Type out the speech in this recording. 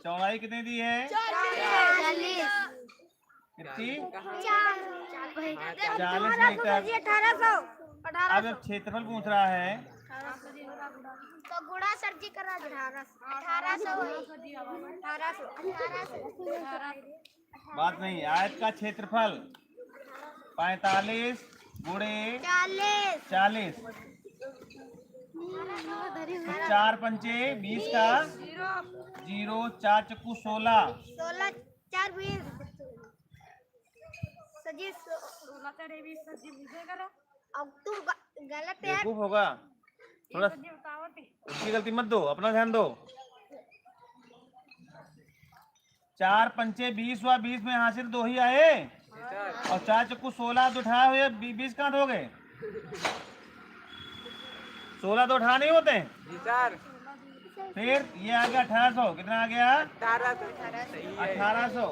चौड़ाई कितनी दी है? 40। कितनी? 40 40 मीटर। 1800। अब क्षेत्रफल पूछ रहा है तो गुणा सर जी करा 1800। बात नहीं। आयत का क्षेत्रफल 45 गुणे 40। तो 4 पंचे 20 का 0, 4 चक्कू 16। 16 4 20 सजी 16 सजी अब तू गलत है। बेवकूफ होगा थोड़ा, उसकी गलती मत दो, अपना ध्यान दो। 4 पंचे 20 हुआ, 20 में यहाँ से 2 ही आए और 4 चक्कू 16 तो उठाए हुए 20 कहाँ हो गए? 16 तो उठा नहीं होते जी सर। फिर ये आ गया 1800। कितना आ गया? 1800। 1800।